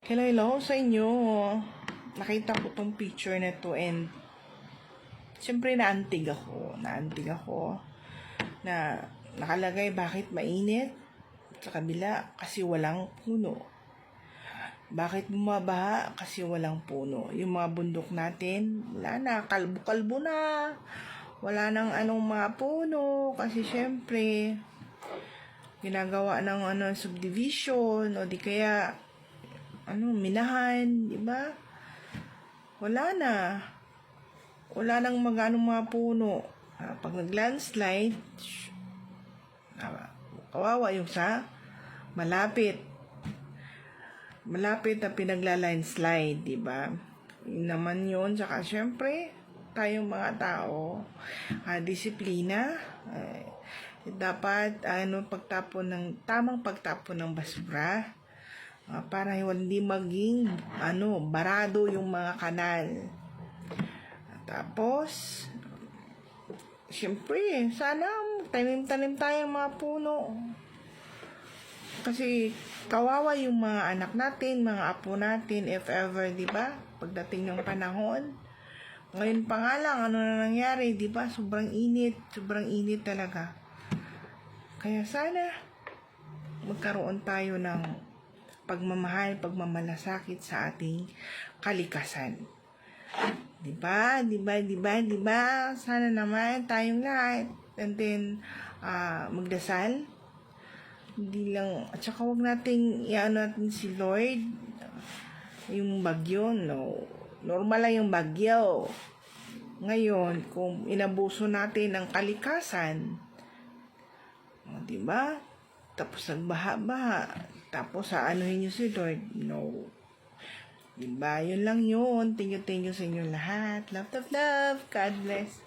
Hello sa inyo. Nakita ko tong picture na to and siyempre naantig ako na nakalagay bakit mainit sa kabila kasi walang puno. Bakit bumabaha? Kasi walang puno. Yung mga bundok natin, wala na, kalbo-kalbo na. Wala nang mga puno kasi syempre ginagawa ng subdivision o di kaya minahan, di ba? Wala na. Wala nang mga puno. Pag nag-landslide, kawawa yung sa malapit na pinagla-landslide, di ba? Yun naman yun. Saka syempre, tayong mga tao, disiplina, dapat tamang pagtapon ng basura, para hindi maging barado yung mga kanal. Tapos syempre sana tanim tayong mga puno kasi kawawa yung mga anak natin, mga apo natin if ever, di ba? Pagdating ng panahon. Ngayon pa nga lang na nangyari, di ba? Sobrang init talaga. Kaya sana magkaroon tayo ng pagmamahal, pagmamalasakit sa ating kalikasan. Diba? Sana naman tayong lahat and then magdasal. Hindi lang, at saka huwag natin natin si Lord yung bagyo, no. Normal lang yung bagyo. Ngayon, kung inabuso natin ng kalikasan, diba? Tapos nagbaha-baha. Tapos anuhin nyo si Lord. No. Diba? Yun lang yun. Thank you sa inyo lahat. Love. God bless.